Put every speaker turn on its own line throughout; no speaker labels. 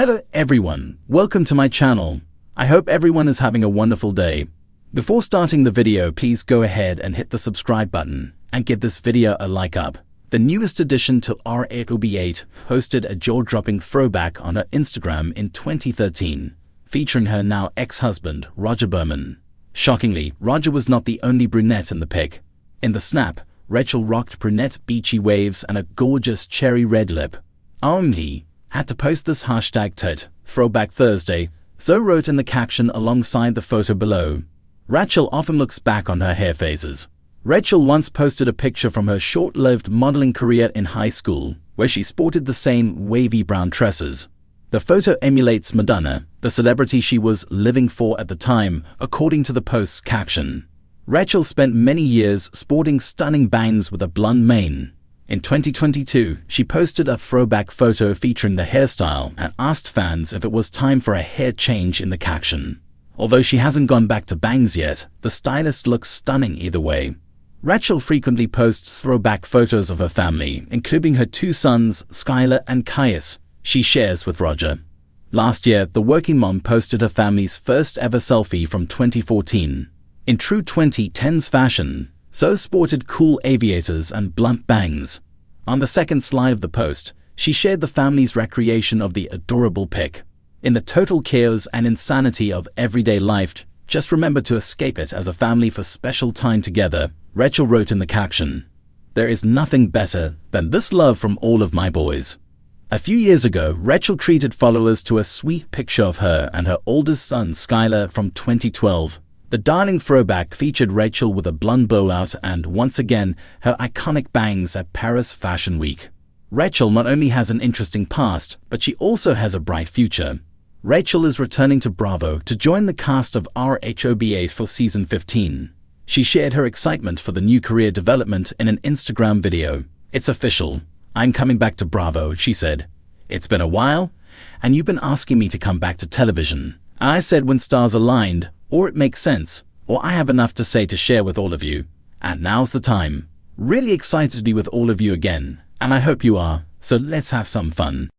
Hello everyone, welcome to my channel. I hope everyone is having a wonderful day. Before starting the video, please go ahead and hit the subscribe button and give this video a like up. The newest addition to R8OB8 posted a jaw-dropping throwback on her Instagram in 2013, featuring her now ex-husband, Roger Berman. Shockingly, Roger was not the only brunette in the pic. In the snap, Rachel rocked brunette beachy waves and a gorgeous cherry red lip. He had to post this hashtag Throwback Thursday, Zoe wrote in the caption alongside the photo below. Rachel often looks back on her hair phases. Rachel once posted a picture from her short-lived modeling career in high school, where she sported the same wavy brown tresses. The photo emulates Madonna, the celebrity she was living for at the time, according to the post's caption. Rachel spent many years sporting stunning bangs with a blonde mane. In 2022, she posted a throwback photo featuring the hairstyle and asked fans if it was time for a hair change in the caption. Although she hasn't gone back to bangs yet, the stylist looks stunning either way. Rachel frequently posts throwback photos of her family, including her two sons, Skylar and Caius, she shares with Roger. Last year, the working mom posted her family's first ever selfie from 2014. In true 2010s fashion, Zoe sported cool aviators and blunt bangs. On the second slide of the post, she shared the family's recreation of the adorable pic. In the total chaos and insanity of everyday life, just remember to escape it as a family for special time together, Rachel wrote in the caption. There is nothing better than this love from all of my boys. A few years ago, Rachel treated followers to a sweet picture of her and her oldest son, Skylar, from 2012. The darling throwback featured Rachel with a blonde blowout and, once again, her iconic bangs at Paris Fashion Week. Rachel not only has an interesting past, but she also has a bright future. Rachel is returning to Bravo to join the cast of R8OB8 for season 15. She shared her excitement for the new career development in an Instagram video. It's official. I'm coming back to Bravo, she said. It's been a while, and you've been asking me to come back to television. I said when stars aligned, or it makes sense, or I have enough to say to share with all of you. And now's the time. Really excited to be with all of you again, and I hope you are, so let's have some fun.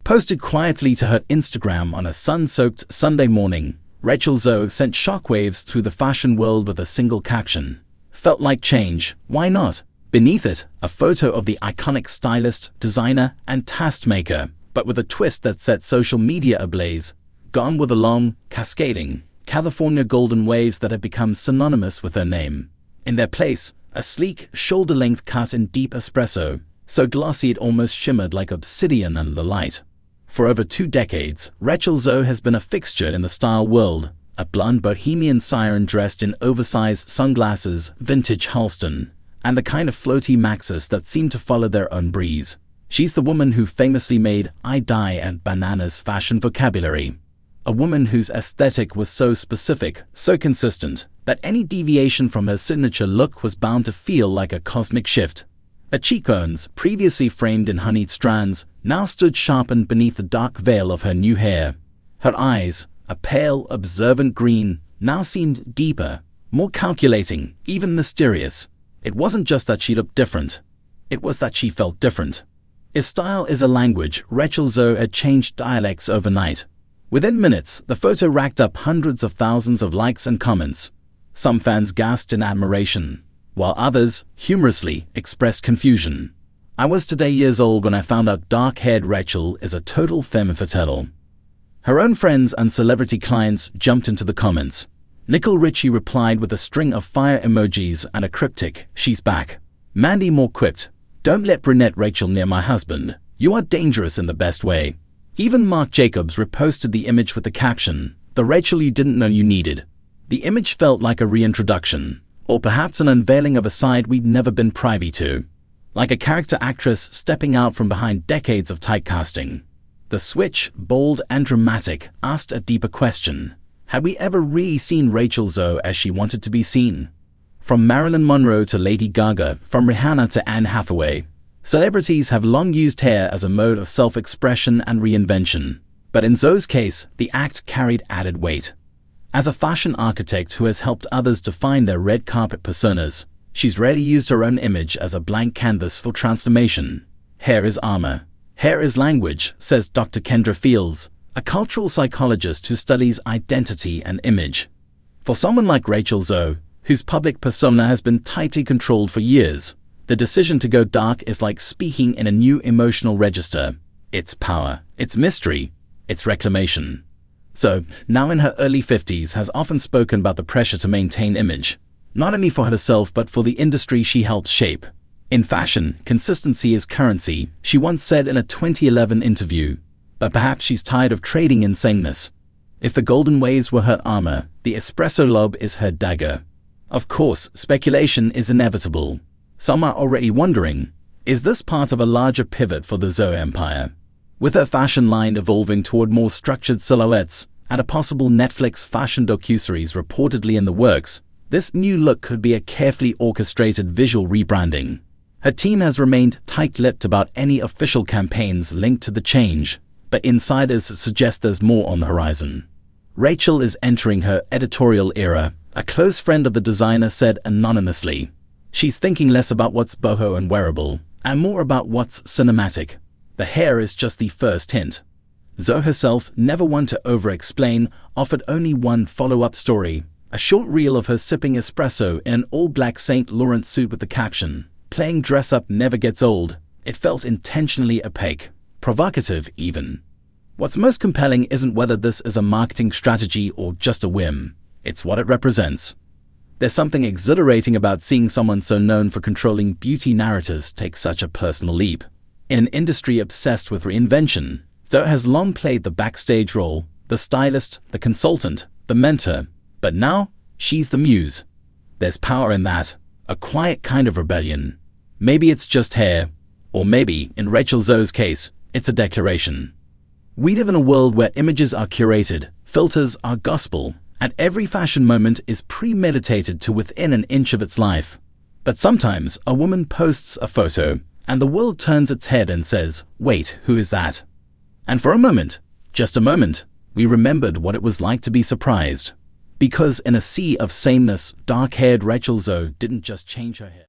Posted quietly to her Instagram on a sun-soaked Sunday morning, Rachel Zoe sent shockwaves through the fashion world with a single caption. Felt like change, why not? Beneath it, a photo of the iconic stylist, designer, and taskmaker, but with a twist that set social media ablaze. Gone were the long, cascading, California golden waves that had become synonymous with her name. In their place, a sleek, shoulder-length cut in deep espresso, so glossy it almost shimmered like obsidian under the light. For over 2 decades, Rachel Zoe has been a fixture in the style world, a blonde bohemian siren dressed in oversized sunglasses, vintage Halston, and the kind of floaty maxis that seem to follow their own breeze. She's the woman who famously made I Die and Bananas fashion vocabulary. A woman whose aesthetic was so specific, so consistent, that any deviation from her signature look was bound to feel like a cosmic shift. Her cheekbones, previously framed in honeyed strands, now stood sharpened beneath the dark veil of her new hair. Her eyes, a pale, observant green, now seemed deeper, more calculating, even mysterious. It wasn't just that she looked different. It was that she felt different. If style is a language, Rachel Zoe had changed dialects overnight. Within minutes, the photo racked up hundreds of thousands of likes and comments. Some fans gasped in admiration, while others, humorously, expressed confusion. I was today years old when I found out dark-haired Rachel is a total femme fatale. Her own friends and celebrity clients jumped into the comments. Nicole Richie replied with a string of fire emojis and a cryptic, "She's back." Mandy Moore quipped, "Don't let brunette Rachel near my husband. You are dangerous in the best way." Even Marc Jacobs reposted the image with the caption, "The Rachel you didn't know you needed." The image felt like a reintroduction, or perhaps an unveiling of a side we'd never been privy to. Like a character actress stepping out from behind decades of typecasting. The switch, bold and dramatic, asked a deeper question. Had we ever really seen Rachel Zoe as she wanted to be seen? From Marilyn Monroe to Lady Gaga, from Rihanna to Anne Hathaway, celebrities have long used hair as a mode of self-expression and reinvention. But in Zoe's case, the act carried added weight. As a fashion architect who has helped others define their red carpet personas, she's rarely used her own image as a blank canvas for transformation. Hair is armor. Hair is language, says Dr. Kendra Fields, a cultural psychologist who studies identity and image. For someone like Rachel Zoe, whose public persona has been tightly controlled for years, the decision to go dark is like speaking in a new emotional register. It's power, it's mystery, it's reclamation. Zoe, now in her early 50s, has often spoken about the pressure to maintain image, not only for herself but for the industry she helped shape. In fashion, consistency is currency, she once said in a 2011 interview, but perhaps she's tired of trading in sameness. If the golden waves were her armor, the espresso lob is her dagger. Of course, speculation is inevitable. Some are already wondering, is this part of a larger pivot for the Zoe empire? With her fashion line evolving toward more structured silhouettes and a possible Netflix fashion docuseries reportedly in the works, this new look could be a carefully orchestrated visual rebranding. Her team has remained tight-lipped about any official campaigns linked to the change, but insiders suggest there's more on the horizon. Rachel is entering her editorial era, a close friend of the designer said anonymously. She's thinking less about what's boho and wearable, and more about what's cinematic. The hair is just the first hint. Zoe herself, never one to over-explain, offered only one follow-up story, a short reel of her sipping espresso in an all-black St. Laurent suit with the caption, "Playing dress-up never gets old." It felt intentionally opaque, provocative even. What's most compelling isn't whether this is a marketing strategy or just a whim. It's what it represents. There's something exhilarating about seeing someone so known for controlling beauty narratives take such a personal leap. In an industry obsessed with reinvention, Zoe has long played the backstage role, the stylist, the consultant, the mentor, but now she's the muse. There's power in that, a quiet kind of rebellion. Maybe it's just hair, or maybe, in Rachel Zoe's case, it's a declaration. We live in a world where images are curated, filters are gospel, and every fashion moment is premeditated to within an inch of its life. But sometimes a woman posts a photo, and the world turns its head and says, "Wait, who is that?" And for a moment, just a moment, we remembered what it was like to be surprised. Because in a sea of sameness, dark-haired Rachel Zoe didn't just change her hair.